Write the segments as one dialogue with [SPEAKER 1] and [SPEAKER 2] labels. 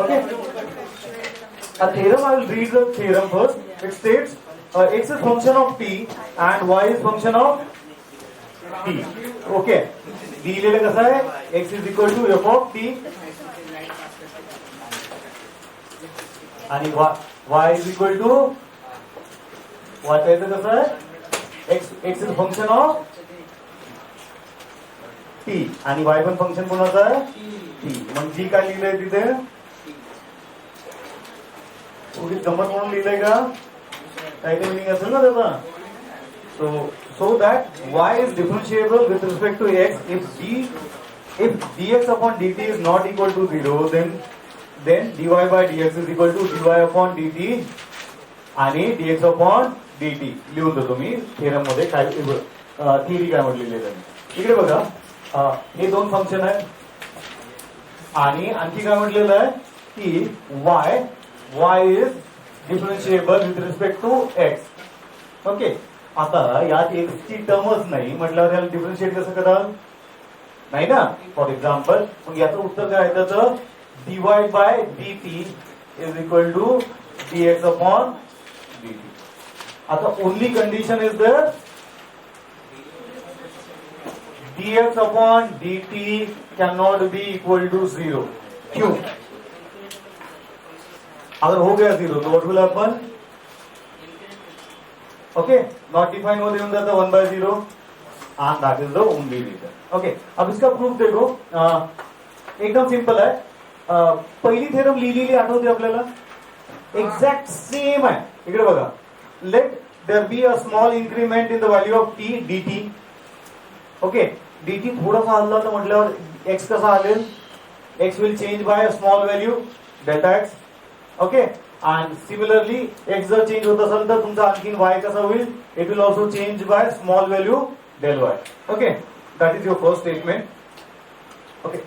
[SPEAKER 1] Okay. A theorem, I will read the theorem first. It states x is function of t and y is function of t. Okay. दिलेलं कसं आहे x is equal to f of t आणि y is equal to वाचायचं कसं आहे x is function of t आणि y पण function कोणाचं आहे t. मग g काय लिहिलंय तिथे थोडी गंमत म्हणून लिहिलंय का काही मिनिंग असेल ना त्याचा. So that y is differentiable with respect to x if dx upon dt is not equal to 0 then dy by dx is equal to dy upon dt आणि dx upon dt लिहून देतो मी theorem मध्ये काय theory काय म्हटलेली आहे. इकडे बघा हे दोन फंक्शन आहे आणि आणखी काय म्हटलेलं आहे की y is differentiable with respect to x. Okay. आता यात x ची टर्मच नाही म्हटल्यावर याला डिफरन्शिएट कसं कराल नाही ना. फॉर एक्झाम्पल मग याचं उत्तर काय आहे त्याचं dy by dt is equal to dx upon dt. आता only condition is there dx upon dt cannot be equal to 0. क्यों? अगर हो गया 0 तो what will happen okay not define मध्ये येऊन जातं 1/0 and that is the only reason. Okay अब इसका प्रूफ देखो एकदम सिंपल आहे. पहिली थेरम लिहिलेली आठवते आपल्याला एक्झॅक्ट सेम आहे. इकडे बघा let there be a small increment in the value of t dt. Okay dt थोडासा हल्ला तर म्हटल्यावर x कसा आलेल x will change by a small value delta x. Okay and similarly x जर चेंज होत असेल तर तुमचा आणखीन y कसा होईल it will also change by small value del y. Okay that is your first statement. Okay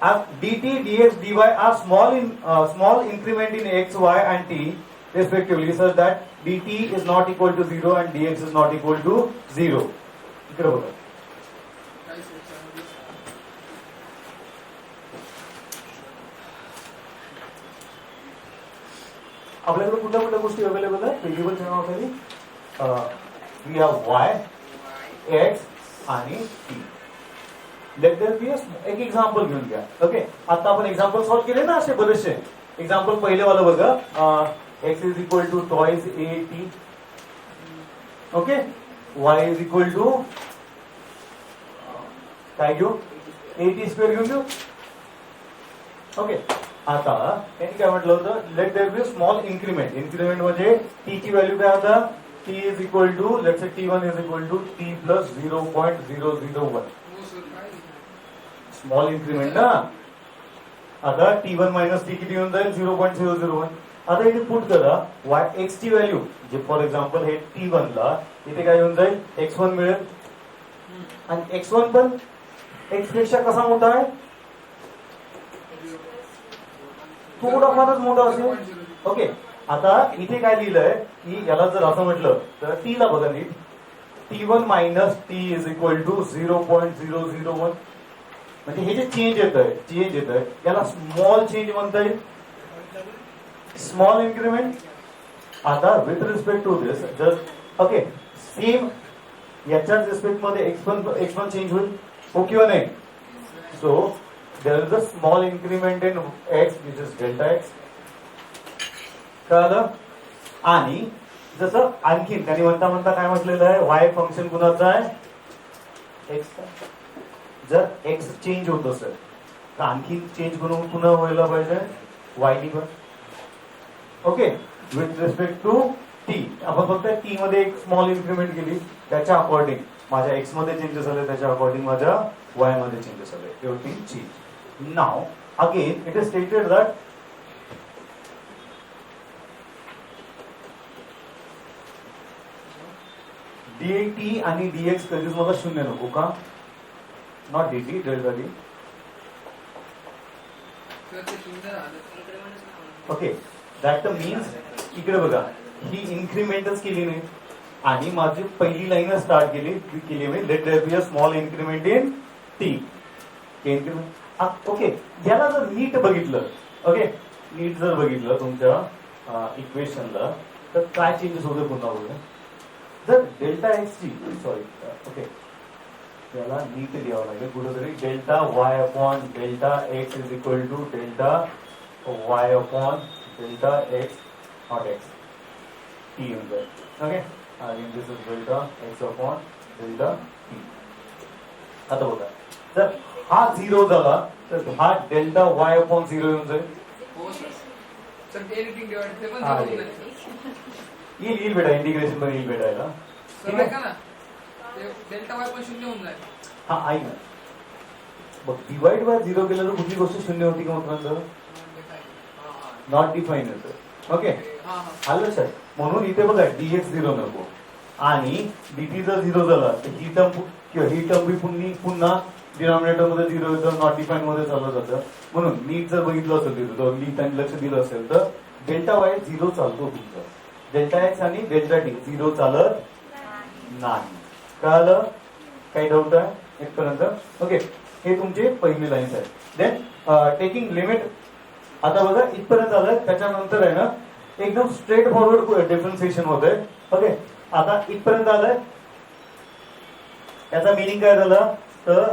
[SPEAKER 1] as dt dx dy are small increment in x y and t respectively such that dt is not equal to 0 and dx is not equal to 0. इकडे बघा आपल्याकडे कुठल्या कुठल्या गोष्टी available आहेत व्हेरिएबलच्या नावाखाली we have y x आणि t. लेट देयर बी एक एक्झाम्पल घेऊन घ्या. ओके आता आपण एक्झाम्पल सॉल्व्ह केले ना असे बरेचसे एक्झाम्पल. पहिले वाला बघा x is equal to twice a t. Okay y is equal to काय घेऊ a t स्क्वेअर घेऊन घेऊ. ओके आता त्यांनी काय म्हटलं होतं let there be small increment. Increment म्हणजे टी ची व्हॅल्यू काय होता t is equal to let's say t1 is equal to t plus 0.001. Small increment ना. आता t1 मायनस t किती होऊन जाईल 0.001. आता इथे पुट करा y x ची व्हॅल्यू जे फॉर एक्झाम्पल हे t1 ला इथे काय होऊन जाईल x1 मिळेल आणि x1 पण x पेक्षा कसा मोठा आहे थोडाफारच मोठा असेल. ओके आता इथे काय लिहिलंय की याला जर असं म्हटलं तर टी ला बघा नीट t1 minus t is equal to 0.001. म्हणजे हे जे चेंज येत आहे याला स्मॉल चेंज म्हणता येईल स्मॉल इन्क्रीमेंट. आता with respect to this just okay same याच्याच रिस्पेक्ट मध्ये x1 चेंज होईल हो किंवा नाही. So there is a small increment in x which is delta x. कळलं. आणि जसं आणखीन त्यांनी म्हणता काय म्हटलेलं आहे y फंक्शन कुणाचं आहे x चा. जर x चेंज होत असेल तर आणखीन चेंज करून पुन्हा व्हायला पाहिजे y नी पण. Okay with respect to t आपण फक्त t मध्ये एक स्मॉल इन्क्रीमेंट केली त्याच्या अकॉर्डिंग माझ्या x मध्ये चेंजेस झाले त्याच्या अकॉर्डिंग माझ्या y मध्ये चेंजेस झाले. Everything change. Now again it is stated that dt आणि dx कधीच मला शून्य नको का not dt delta d. Okay that means इकडे बघा ही इन्क्रीमेंटच केली नाही आणि माझी पहिली लाईन स्टार्ट केली मी let there be a small increment इन t. इन्क्रीमेंट ओके याला जर नीट बघितलं ओके, नीट जर बघितलं तुमच्या इक्वेशनला तर काय चेंजेस होते पुन्हा बघूया. जर डेल्टा एक्स ची सॉरी ओके याला नीट लिहावं लागेल कुठेतरी. Delta y upon delta x is equal to delta y upon delta x not x t येऊन जाईल. ओके, आणि this is delta x upon delta t. आता बघा, जर हा 0 झाला तर हा डेल्टा वाय अपॉन 0 येऊन जाईल. येईल बेटा, इंटिग्रेशन मध्ये येईल बेटा याला. ठीक आहे,
[SPEAKER 2] डेल्टा वाय पण शून्य होऊन जाईल.
[SPEAKER 1] हा ऐक ना, बघ डिवाइड बाय 0 केलं तर कुठली गोष्ट शून्य होती का मित्रांनो? नॉट डिफाईन होतं. ओके, आलं लक्षात. म्हणून इथे बघा dx 0 नको आणि dt जर 0 झाला तर ही टर्म किंवा ही टर्म पुन्हा डिनॉमिनेटर मध्ये 0 येतं, नॉट डिफाईन मध्ये चाललं जातं. म्हणून नीट जर बघितलं असेल तिथं जर नीट आणि लक्ष दिलं असेल तर डेल्टा वाय 0 चालतो तुमचं, डेल्टा एक्स आणि डेल्टा टी 0 चालत नाही. कळालं? काही डाऊट आहे इथपर्यंत? ओके, हे तुमचे पहिली लाईन्स आहेत. Then taking limit. आता बघा इथपर्यंत आलं, त्याच्यानंतर आहे ना एकदम स्ट्रेट फॉरवर्ड डिफरन्सिएशन होत आहे. ओके, आता इथपर्यंत आलंय, याचा मिनिंग काय झालं तर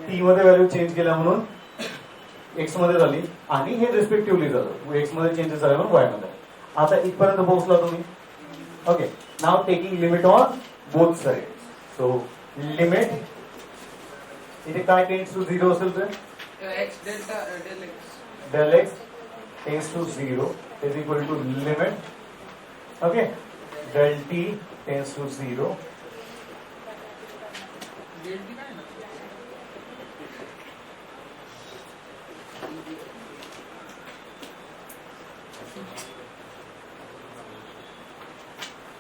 [SPEAKER 1] टी मध्ये व्हॅल्यू चेंज केल्या म्हणून एक्स मध्ये झाली आणि हे रिस्पेक्टिव्हली झालं, एक्स मध्ये चेंजेस झाले म्हणून वाय मध्ये. आता इथपर्यंत पोहोचला तुम्ही. Okay, now taking limit on both side. So limit इथे काय टेन्स टू 0 असेल तर
[SPEAKER 2] x delta del x
[SPEAKER 1] del x tends to 0 is equal to limit, okay, del t tends to 0.
[SPEAKER 2] Del t काय ना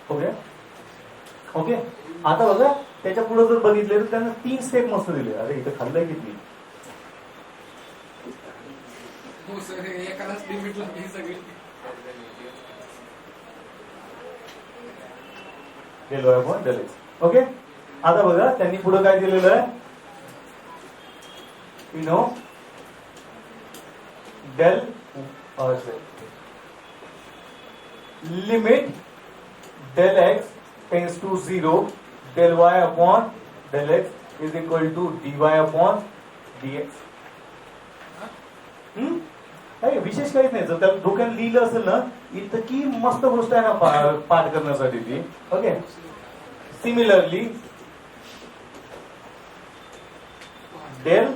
[SPEAKER 1] ओके ओके, आता बघा त्याच्या पुढे जर बघितले तर त्यांना 3 स्टेप मस्त दिले. अरे इथं खाल्लंय किती.
[SPEAKER 2] हो सर, एकालाच लिमिट लागली सगळी.
[SPEAKER 1] del y upon del x. Okay, आता बघा त्यांनी पुढे काय दिलेलं आहे. You know del limit del x tends to 0 del y upon del x is equal to dy upon dx. काही विशेष काहीच नाही. जर त्याला डोक्यात लिहिलं असेल ना, इतकी मस्त गोष्ट आहे ना पाठ करण्यासाठी ती. Okay, similarly del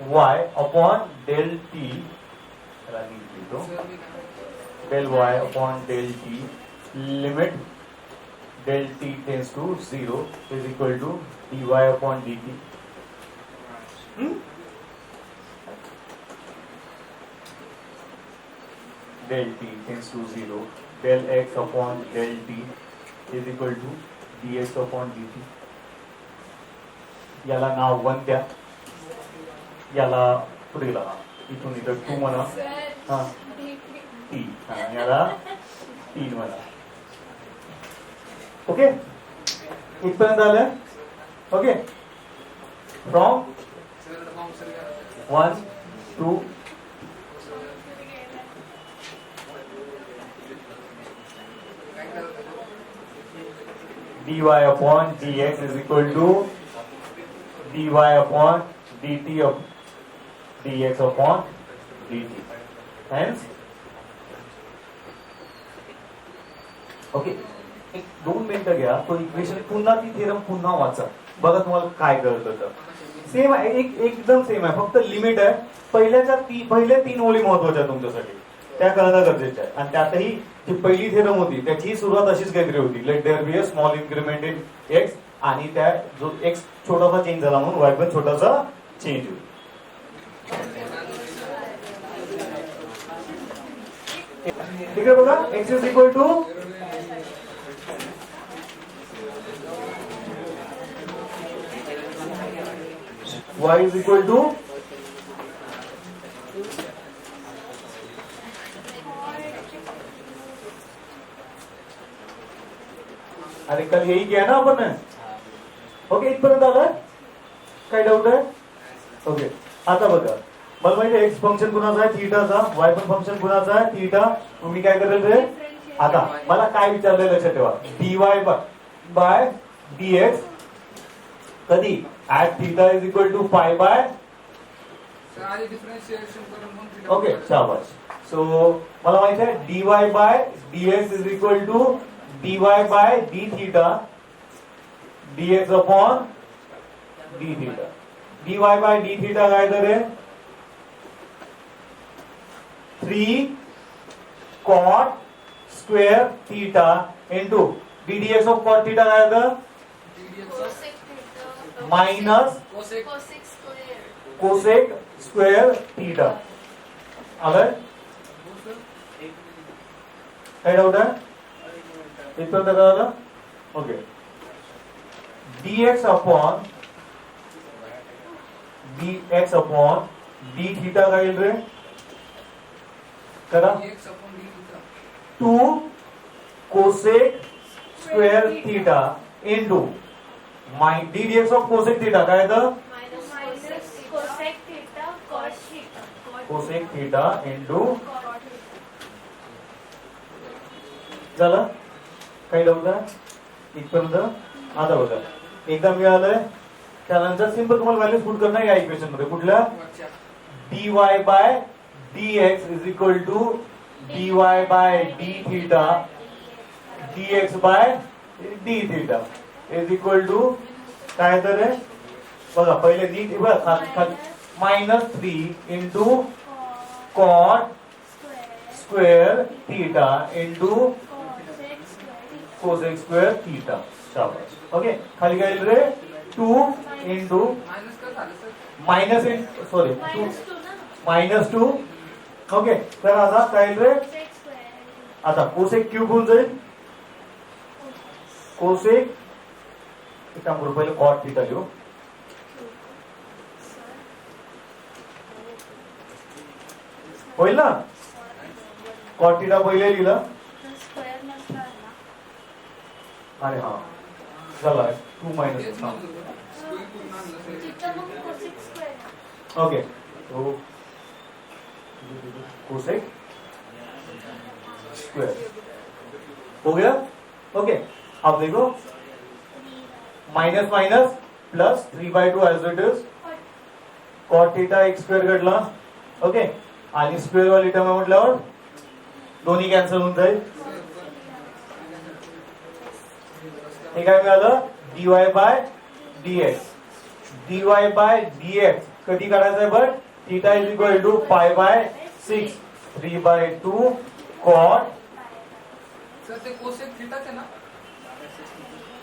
[SPEAKER 1] y upon del t लिहितो. del y upon del t limit del t tends to 0 is equal to dy upon dt. Del t tends to 0 del x upon del t is equal to dx upon dt. याला नाव 1 द्या, याला पुढे लावा, इथून इथं 2 म्हणा. हा T, याला 3 म्हणा. ओके, इथपर्यंत आलं. Okay, from 1 2 dy upon dx is equal to dy upon dt of dx upon dt. Hence, okay, एक 2 मिनिटं घ्या, तो इक्वेशन पुन्हा ती थेरम पुन्हा वाचा, बघा तुम्हाला काय कळतं. तर सेम आहे, एकदम सेम आहे, फक्त लिमिट आहे. पहिल्या 3 ओळी महत्वाच्या तुमच्यासाठी, त्या कळणं गरजेचं आहे. आणि त्यातही जी पहिली थेरम होती त्याची सुरुवात अशीच काहीतरी होती, let there be a small increment in x, आणि त्या जो एक्स छोटासा चेंज झाला म्हणून वाय पण छोटासा चेंज होईल. ठीक आहे, बघा x is equal to y is equal to अरे कल यही किया ना अपन ने. ओके, इथपर्यंत आलं, काय डाऊट आहे? ओके, आता बघा मला माहिती एक्स फंक्शन कुणाचा आहे थीटाचा, वाय पण फंक्शन कुणाचा आहे थीटा. तुम्ही काय करेल रे आता मला काय विचारलंय लक्षात ठेवा, dy बाय dx कधी at theta is equal to pi by.
[SPEAKER 2] Sir आधी डिफरन्शिएशन करून मग थीटा.
[SPEAKER 1] ओके शाबाश. सो मला माहिती आहे dy by dx is equal to dy by d theta dx upon d theta. dy by d theta काय तर 3 cot square theta into ddx of cot theta काय होतं minus
[SPEAKER 2] cosec
[SPEAKER 1] cosec square theta. आलं काय doubt आहे इथपर्यंत कळलं. Okay dx upon d theta काय येईल रे करा
[SPEAKER 2] x upon d theta
[SPEAKER 1] 2 cosec square theta into ddx of cosec theta काय तर कोसेक थीटा इंटू झालं. काही डाऊट आहे इथपर्यंत. आता बघा एकदा मिळालंय त्यानंतर सिंपल तुम्हाला व्हॅल्यूज पुट करणं या इक्वेशन मध्ये कुठल्या
[SPEAKER 2] वरच्या
[SPEAKER 1] dy by dx is equal to dy by d theta dx by d theta is equal to काय तर आहे बघा पहिले नीट बघा minus 3 into cot square theta into cosec square theta. शाबाश. ओके खाली काय येईल रे 2 इंटू
[SPEAKER 2] मायनस का झालं sir
[SPEAKER 1] minus sorry 2 minus 2. Okay तर आता काय येईल रे आता कोसेक क्यूब होऊन जाईल कोसेक एका पहिले कॉट थीटा लिहू होईल ना. कॉट थीटा पहिले लिहिलं अरे हा झाला 2 मायनस
[SPEAKER 2] तेच म्हणत होतो स्क्वेअर करून आणलं सर.
[SPEAKER 1] ओके तो कोसेक स्क्वायर हो गया. ओके अब देखो minus minus plus 3/2 as it is cot theta एक स्क्वेअर घडला. ओके आणि स्क्वेअर वाली टर्म म्हटल्यावर दोन्ही कॅन्सल होऊन जाईल. हे काय मिळालं dy by dx. dy by dx कधी काढायचं आहे but theta is equal to pi by 6 3/2 cot.
[SPEAKER 2] Sir ते कोसेक थीटाच आहे ना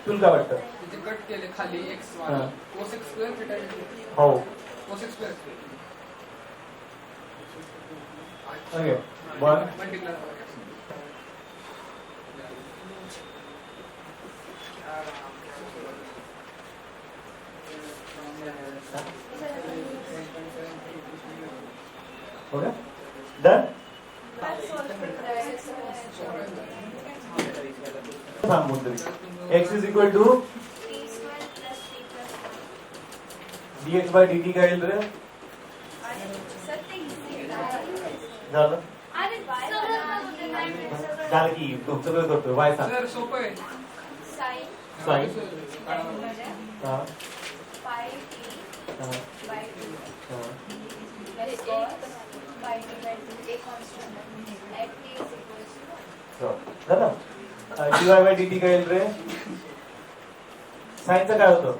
[SPEAKER 1] तुला काय वाटतं
[SPEAKER 2] तिथे कट केले खाली x
[SPEAKER 1] हा.
[SPEAKER 2] वाला कोसेक स्क्वेअर थीटा
[SPEAKER 1] हो
[SPEAKER 2] कोसेक स्क्वेअर
[SPEAKER 1] ओके 1
[SPEAKER 2] मल्टिप्लाय
[SPEAKER 1] हो गया डन. सांगून तरी x is equal to dx by dt काय येईल रे झालं झालं की तुमचं काय करतोय y सांग.
[SPEAKER 2] सर सोपं आहे
[SPEAKER 1] साइन
[SPEAKER 2] काढा.
[SPEAKER 1] हा झालं dy बाय dt काय येईल रे साइनचं काय होतं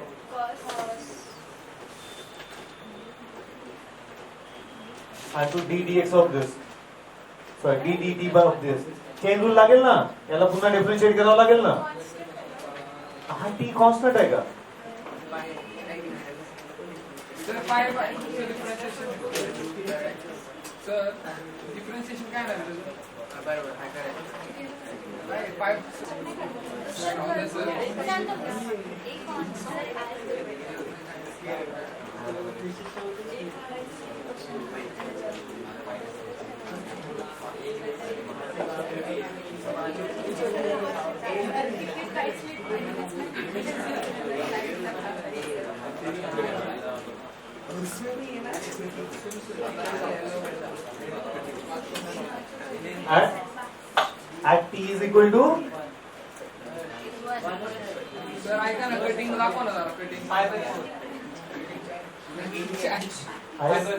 [SPEAKER 1] आणि to d dx of this sorry d dt by of this chain rule लागेल ना याला पुन्हा डिफरन्शिएट करावं लागेल ना. हा टी कॉन्स्टंट आहे का
[SPEAKER 2] sir pi by differentiation sir differentiation काय राहिलं बरोबर काय करायचं पाय
[SPEAKER 1] at t is equal to
[SPEAKER 3] sir ऐका ना कटिंग दाखवा ना जरा कटिंग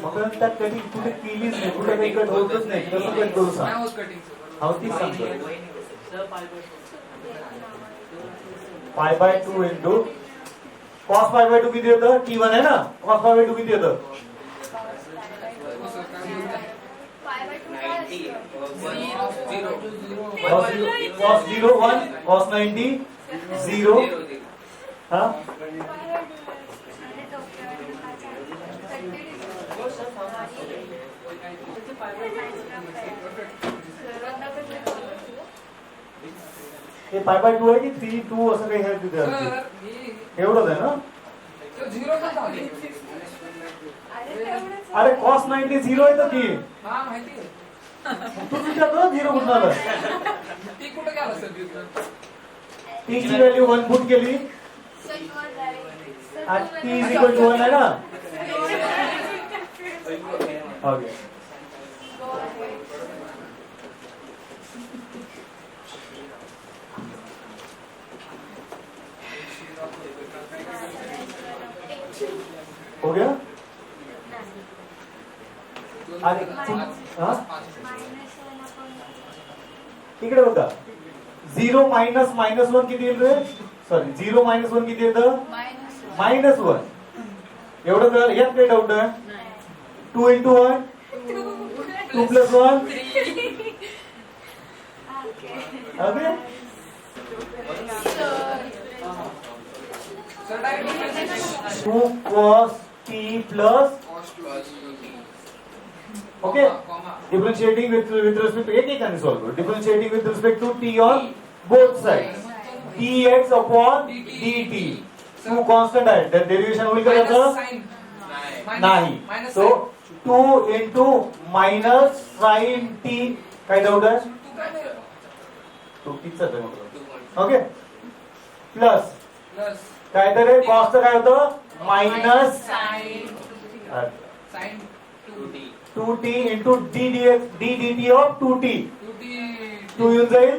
[SPEAKER 1] मग त्यात कधी कुठे केलीच नाही, कुठे काही कट होतच नाही, कसं कट करू सांग.
[SPEAKER 3] नाही होत कटिंग
[SPEAKER 1] हा तीच सांगतो. Pi by 2 into cos pi by 2 किती येतं? t1 आहे ना. कॉस पाय बाय 2 किती येतं? cos 0 1 cos 90 0 हा हे पाय बाय 2 आहे की 3 2 असं काही आहे तिथे? एवढंच आहे ना.
[SPEAKER 3] झिरो का झाली
[SPEAKER 1] अरे cos 90 0 आहे तर ती
[SPEAKER 3] हा माहिती आहे
[SPEAKER 1] तू विचारतो 0 कुठून आलं?
[SPEAKER 3] ती कुठे गेला सर
[SPEAKER 1] t ची व्हॅल्यू 1 पुट केली आणि t इज इक्वल टू 1 आहे ना. ओके हो गया. आणि हा इकडे बघा 0 मायनस -1 किती येईल रे? सॉरी 0 -1 किती येतं? -1. एवढं तर यात काही डाऊट आहे? 2 into 1 2 plus 1 okay.
[SPEAKER 3] Sir direct
[SPEAKER 1] 2 cos t plus okay differentiating with respect to एक solve differentiating with respect to t on both sides dx upon dt. 2 constant आहे तर डेरिव्हेशन होईल का त्याचं? नाही. So 2 into minus sin t काय doubt आहे? तो कितीचा आहे मग? ओके प्लस काय तर कॉस्ट काय होतं? Minus
[SPEAKER 3] sine
[SPEAKER 1] 2t into d dt of 2t 2 येऊन जाईल.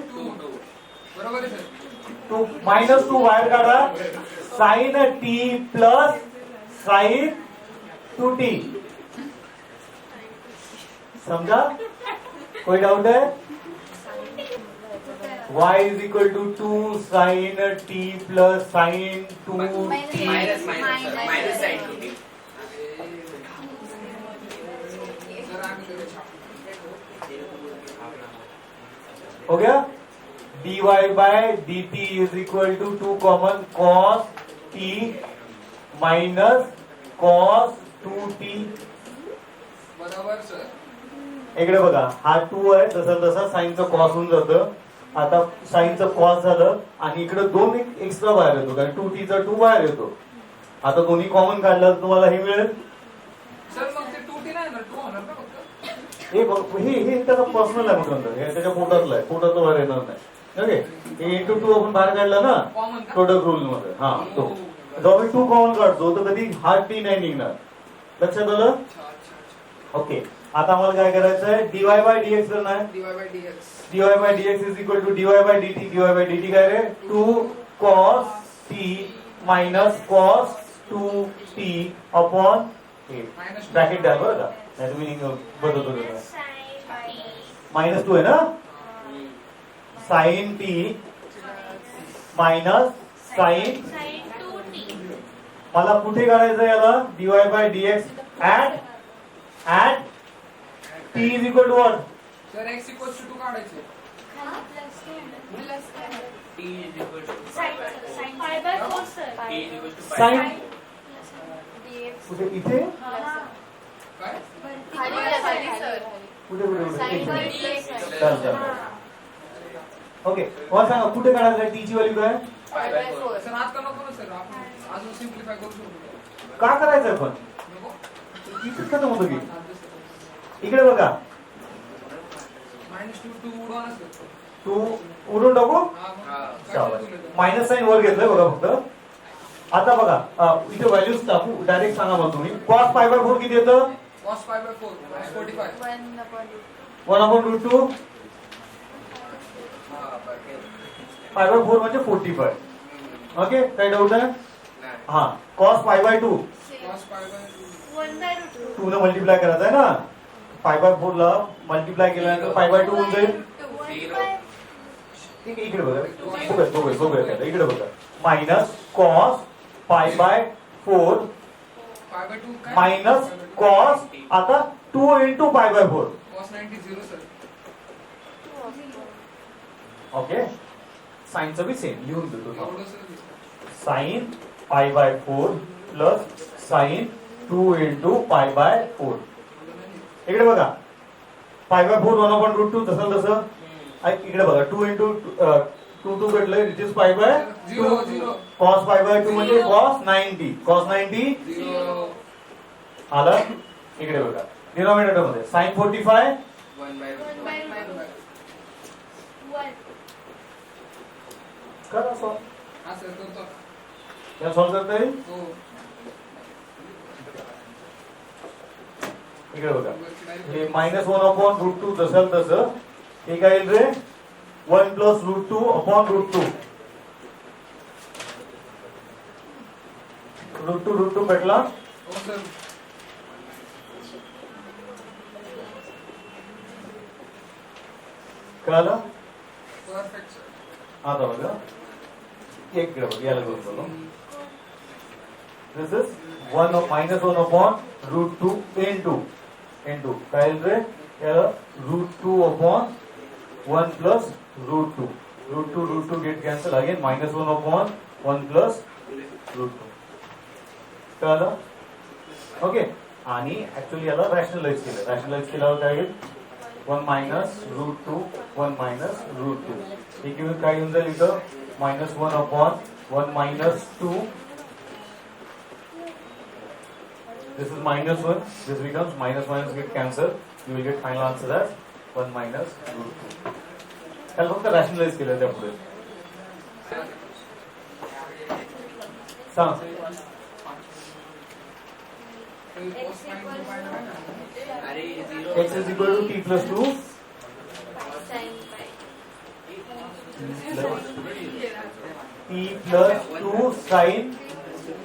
[SPEAKER 3] बरोबर आहे सर.
[SPEAKER 1] 2 मायनस 2 बाहेर काढा sign t plus sign 2t. समजा कोई डाउट है? y is equal to 2 sin t plus sin 2t
[SPEAKER 2] minus
[SPEAKER 4] sin 2t.
[SPEAKER 3] Sir आम्ही कधी छाप
[SPEAKER 1] हो गया. dy by dt is equal to 2 common cos t minus cos 2t.
[SPEAKER 3] बरोबर sir.
[SPEAKER 1] इकडे बघा हा 2 आहे तसं तसा साइनचं कॉस होऊन जातं. आता साइनचं कॉस झालं आणि इकडे 2 एक्स्ट्रा बाहेर येतो कारण 2t चा 2 बाहेर येतो. आता दोन्ही कॉमन काढलं तर तुम्हाला हे मिळेल.
[SPEAKER 3] सर मग ते 2t नाही ना 2 होणार ना फक्त.
[SPEAKER 1] हे त्याचा पर्सनल आहे म्हटलं हे त्याच्या पोटातलं आहे. पोटातलं बाहेर येणार नाही. ओके हे इंटू 2 आपण बाहेर काढला ना
[SPEAKER 3] कॉमन का?
[SPEAKER 1] प्रोडक्ट रूल मध्ये. हा तो जेव्हा मी 2 कॉमन काढतो तर कधी हा t नाही निघणार. लक्षात आलं? ओके आता आम्हाला काय करायचं आहे? dy by dx करणार आहे.
[SPEAKER 3] dy by dx
[SPEAKER 1] dy by dx is equal to dy by dt. dy by dt काय रे? 2 cos t minus cos 2t upon bracket द्या बरं का नाही तुम्ही बदलतो -2 आहे ना. sin t minus sin मला कुठे काढायचं याला? dy by dx at t is equal to what?
[SPEAKER 3] Sir x equals to 2 काढायचे.
[SPEAKER 4] T is equal to
[SPEAKER 1] sin कुठे इथे
[SPEAKER 3] काय?
[SPEAKER 1] कुठे ओके मला सांगा कुठे काढायचं टी ची व्हॅल्यू काय?
[SPEAKER 3] सर आज का नको ना सर आपण अजून सिम्प्लिफाय करू शकतो.
[SPEAKER 1] का करायचं पण
[SPEAKER 3] नको.
[SPEAKER 1] इथेच खतम होतो की. इकडे बघा
[SPEAKER 3] -2 उडवा ना सर.
[SPEAKER 1] 2 उडून टाकू.
[SPEAKER 3] हा
[SPEAKER 1] मायनस साइन वर घेतलंय बघा फक्त. आता बघा इथे व्हॅल्यूज टाकू डायरेक्ट सांगा मग तुम्ही cos पाय बाय 4 किती येतं
[SPEAKER 3] cos pi by 4 is 45.
[SPEAKER 2] 1 upon
[SPEAKER 1] 1
[SPEAKER 2] root.
[SPEAKER 1] Upon root 2
[SPEAKER 4] हा, बरं.
[SPEAKER 1] पाय बाय 4 म्हणजे 45 ओके काही डाऊट आहे
[SPEAKER 4] नाही.
[SPEAKER 1] हा cos pi by 2
[SPEAKER 3] Cos pi by
[SPEAKER 2] 1 by root
[SPEAKER 1] 2 ने मल्टिप्लाय करायचं आहे ना पाय बाय 4 ला मल्टिप्लाय केल्यानंतर पाय बाय 2 होऊन जाईल
[SPEAKER 2] 1 by
[SPEAKER 1] ठीक आहे इकडे बघा बघूया आता इकडे बघा मायनस cos पाय बाय 4
[SPEAKER 3] pi by 2 काय?
[SPEAKER 1] Minus
[SPEAKER 3] Pi by 2.
[SPEAKER 1] cos आता 2 into pi by 4
[SPEAKER 3] Cos 90 0 sir.
[SPEAKER 1] Okay साईनचं बी सेम लिहून देतो
[SPEAKER 3] एवढं sir दिसतं.
[SPEAKER 1] Sine pi by 4 plus sine 2 into pi by 4 इकडे बघा पाय बाय 4 1 अपॉन रूट 2 तसं इकडे बघा 2 इंटू 2 2 भेटलं it is pi by
[SPEAKER 3] 0 0
[SPEAKER 1] cos pi by 2 म्हणजे cos 90
[SPEAKER 3] 0
[SPEAKER 1] आलं इकडे बघा डिनॉमिनेटर मध्ये साइन 45
[SPEAKER 4] 1 by
[SPEAKER 2] 1 by root 1.
[SPEAKER 1] करा सॉल्व
[SPEAKER 3] हा सर करतो.
[SPEAKER 1] या सॉल्व करता येईल
[SPEAKER 3] हो.
[SPEAKER 1] इकडे बघा
[SPEAKER 3] वरची direct
[SPEAKER 1] हे मायनस 1 अपॉन रूट 2 जसं तसं हे काय येईल रे 1 plus root 2 upon root 2 root 2 भेटला
[SPEAKER 3] हो सर.
[SPEAKER 1] कळालं
[SPEAKER 3] Perfect sir.
[SPEAKER 1] आता बघा एक इकडे बघा याला करून बघा this is 1 minus 1 upon root 2 into काय येईल रे याला root 2 upon 1 plus root 2 get cancel again minus 1 upon 1 plus root 2 कळालं ओके आणि ऍक्च्युअली याला रॅशनलाइज केल्यावर काय येईल 1 मायनस रूट 2 1 मायनस रूट 2 हे घेऊन काय येऊन जाईल इथं minus 1 upon 1 minus 2 this is minus 1 this becomes minus get cancel you will get final answer as 1 minus root 2 त्याला फक्त रॅशनलाइज केलं त्या पुढे सांग
[SPEAKER 3] Cos 90 pi by ना.
[SPEAKER 4] अरे 0
[SPEAKER 1] x is equal to t plus 2
[SPEAKER 2] Sin pi.
[SPEAKER 1] t plus 2 sin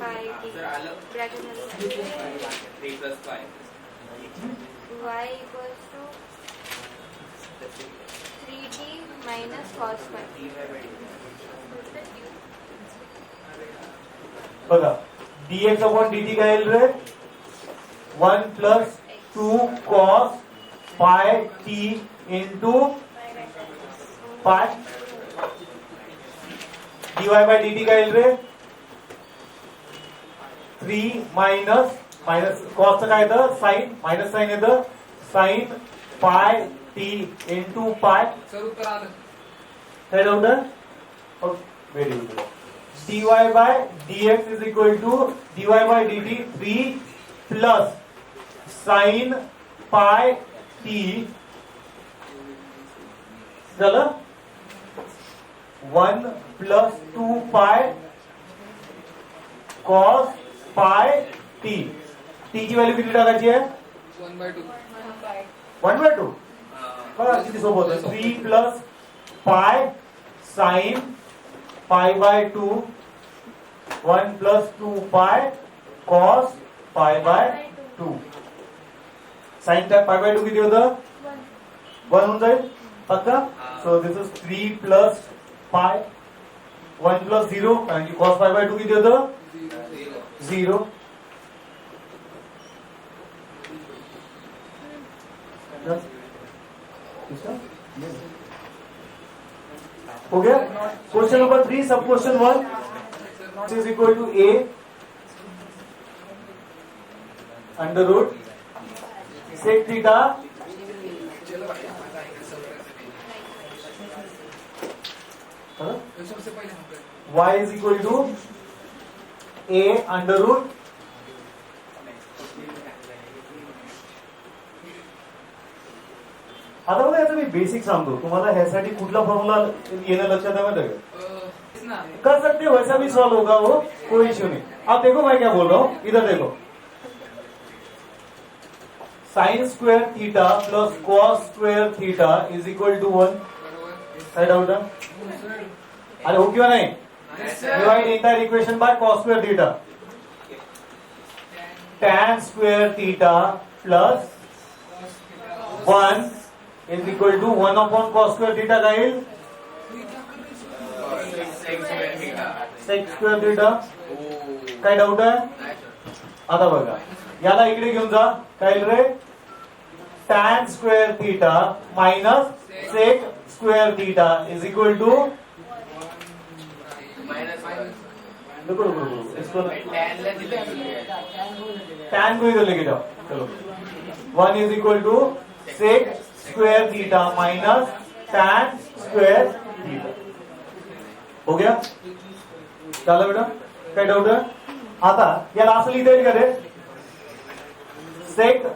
[SPEAKER 2] Pi d.
[SPEAKER 4] Sir आलं
[SPEAKER 2] Bracket मध्ये
[SPEAKER 4] 3 plus 5
[SPEAKER 2] y equals to 3t minus cos pi.
[SPEAKER 1] बघा dx अपॉन dt काय येईल रे 1 plus 2 cos pi t into pi dy by dt काय येईल रे 3 minus cos काय येतं साइन मायनस साइन येतं साइन पाय टी इंटू पाय
[SPEAKER 3] सर उत्तर आलं.
[SPEAKER 1] काय डाऊट आहे very good dy by dx is equal to dy by dt 3 plus sin pi t झालं 1 plus 2 pi cos pi t ची व्हॅल्यू किती टाकायची आहे
[SPEAKER 3] 1 by 2.
[SPEAKER 1] 1 by 2 बघा किती सोपं होतं 3 प्लस पाय साइन पाय बाय 2 1 प्लस 2 पाय cos pi by 2 sign pi bye 2 किती होतं 1 होऊन जाईल पक्का सो दिस इज 3 प्लस पाय 1 प्लस 0 कारण की कॉस पाय बाय 2 किती होतं 0 हो गया question number 3 sub question 1 is equal to a under root sec theta
[SPEAKER 3] सबसे पहिले हमको
[SPEAKER 1] y is equal to a under root आता बघा याचं मी बेसिक सांगतो तुम्हाला ह्यासाठी कुठला फॉर्म्युला येणं लक्षात आहे माहिती आहे का
[SPEAKER 3] ना
[SPEAKER 1] कर सकते हो, वैसा भी सॉल्व होगा वो, कोई इश्यू नहीं। अब देखो मैं क्या बोल रहा हूं, इधर देखो, sine square theta plus cos square theta is equal to 1।
[SPEAKER 3] बरोबर
[SPEAKER 1] काय डाऊट आहे? अरे हो किंवा नाही?
[SPEAKER 3] Yes, sir.
[SPEAKER 1] Divide entire equation by cos square theta, tan square theta plus 1 is equal to 1 upon cos square theta काय येईल? Sec square theta. काय डाऊट आहे? आता बघा, याला इकडे घेऊन जा, काय येईल रे? Tan square theta minus sec square theta is equal to tan को इधर लेके जाओ, चलो 1 is equal to sec square theta minus tan square theta. हो गया? चला बेटा, काय डाऊट आहे? आता याला असं लिहिता येईल का रे? Sec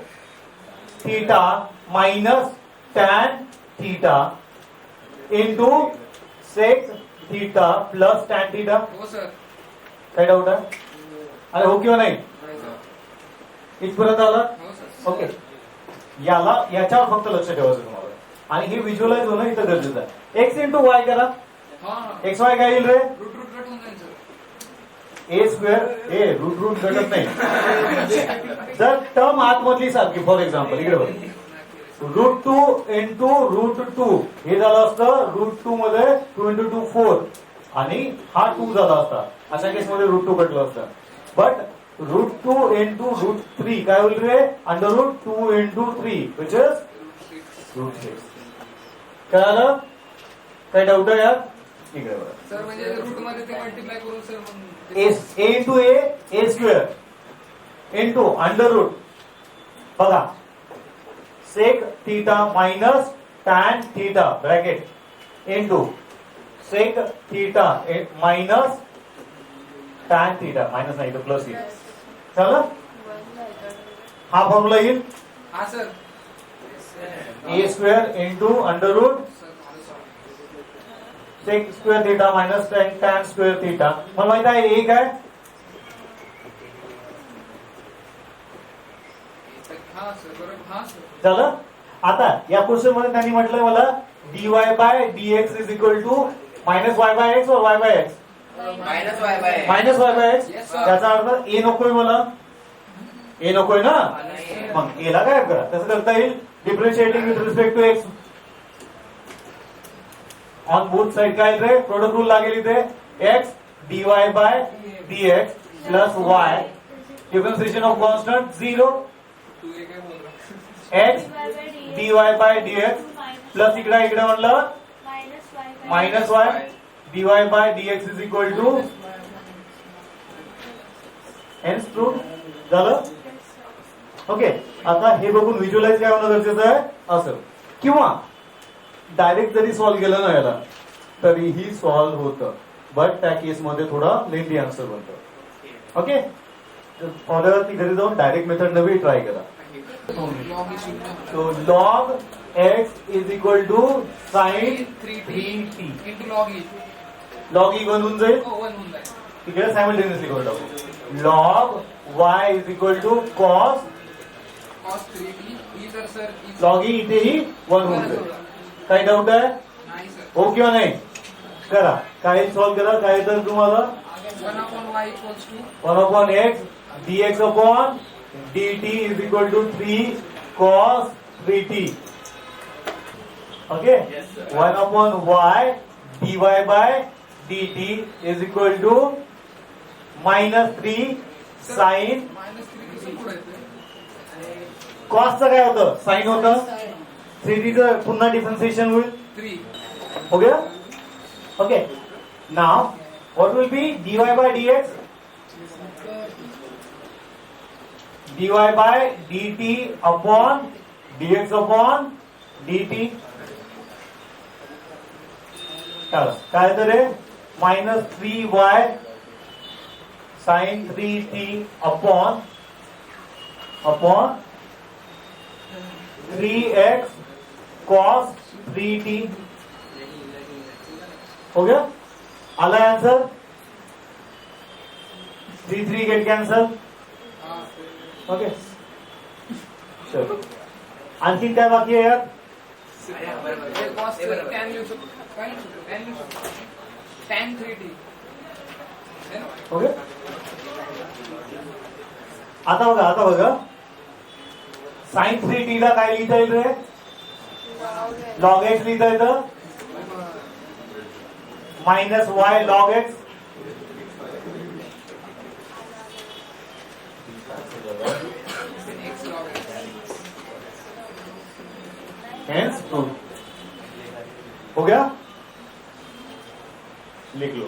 [SPEAKER 1] theta minus tan theta into sec theta plus tan theta.
[SPEAKER 3] हो सर
[SPEAKER 1] काय डाऊट आहे? अरे हो किंवा नाही? इथपर्यंत आला?
[SPEAKER 3] हो सर
[SPEAKER 1] ओके, याला याच्यावर फक्त लक्ष ठेवायचं तुम्हाला, आणि हे व्हिज्युअलाइज होणं इथं गरजेचं आहे। एक्स इंटू वाय करा,
[SPEAKER 3] हा
[SPEAKER 1] एक्स वाय काय येईल रे?
[SPEAKER 3] रूट रूट कट होऊन जाईल sir
[SPEAKER 1] A square, A route route घटत नाही। जर टर्म आतमधली सारखी, फॉर एक्झाम्पल इकडे बघ, रूट 2 इंटू रूट 2 हे झालं असतं रूट 2 मध्ये 2 इंटू 2 4, आणि हा 2 झाला असता, अशा केसमध्ये रूट 2 कटलं असतं। बट रूट 2 इंटू रूट 3 काय होईल रे? Under root 2 into 3 which is root 6। कळालं? काय डाऊट आहे यार? इकडे बघा,
[SPEAKER 3] सर म्हणजे रूट मध्ये ते मल्टिप्लाय करून सर मग
[SPEAKER 1] A into A square into under root, बघा sec theta minus tan theta bracket into sec theta minus tan theta, minus नाही तर प्लस येईल। चला, हा फॉर्म्युला येईल
[SPEAKER 3] हा sir
[SPEAKER 1] A square into under root sec square theta minus tan square theta. मला माहित आहे ए काय?
[SPEAKER 3] हा सर बरोबर हा सर
[SPEAKER 1] झालं? आता या क्वेश्चन मध्ये त्यांनी म्हटलंय मला dy by dx is equal to minus y by x और y by x?
[SPEAKER 4] Minus y by
[SPEAKER 1] minus y by x.
[SPEAKER 3] Yes, sir.
[SPEAKER 1] त्याचा अर्थ ए नकोय मला, ए नकोय ना, मग ए ला गायब करा। कसं करता येईल? Differentiating with respect to x on both side काय रे? प्रोडक्ट रूल लागेल इथे, x dy by dx plus y differentiation of constant 0
[SPEAKER 3] तू हे काय बोल रहा
[SPEAKER 1] x dy by dx plus इकडे इकडे म्हणलं minus y dy by dx is equal to hence true झालं? ओके, आता हे बघून व्हिज्युअलाइज काय होणं गरजेचं आहे असं, किंवा डायरेक्ट जरी सॉल्व्ह केलं ना याला तरीही सॉल्व्ह होतं, बट त्या केसमध्ये थोडा लेंदी आन्सर बनतं। ओके, फॉलोवरती घरी जाऊन डायरेक्ट मेथड नवी ट्राय करा।
[SPEAKER 3] लॉग इज शून्य
[SPEAKER 1] So log x is equal to sin
[SPEAKER 3] 3t
[SPEAKER 1] 3t.
[SPEAKER 3] Into log E
[SPEAKER 1] log e बनून जाईल,
[SPEAKER 3] हो 1 होऊन जाईल
[SPEAKER 1] तिकडे सायमल्टेनियसली करून टाकू। log y is equal to cos
[SPEAKER 3] cos 3t E तर सर
[SPEAKER 1] log e इथेही 1 होऊन जाईल। काही डाऊट आहे?
[SPEAKER 3] नाही सर
[SPEAKER 1] हो किंवा नाही? करा, काही सॉल्व्ह करा, काय तर तुम्हाला
[SPEAKER 3] 1 upon y equals to
[SPEAKER 1] 1 upon x dx upon dt is equal to 3 cos 3t. Okay?
[SPEAKER 4] Yes, sir.
[SPEAKER 1] 1 upon y dy by dt is equal to minus 3 sin
[SPEAKER 3] minus 3 कसं पुढे येते
[SPEAKER 1] cosचं काय होतं? sin होतं, 3t चं पुन्हा डिफरन्शिएशन होईल।
[SPEAKER 3] 3
[SPEAKER 1] हो गया? Okay. Now what will be dy by dx? dy by dt upon dx upon dt काय तर minus 3y sin 3t upon 3x cos 3t। हो गया? आलाय आन्सर 3 गेट कॅन्सल. ओके चलो आणखीन काय बाकी आहे यात?
[SPEAKER 3] कॉस्ट टॅन लिहू शकतो, काय लिहू शकतो, टॅन लिहू शकतो, टॅन 3t.
[SPEAKER 1] ओके आता बघा साइन 3t ला काय लिहिता येईल रे? लॉग एक्स लिहिता येतं minus Y log x. Hence proof हो गया, लिख लो.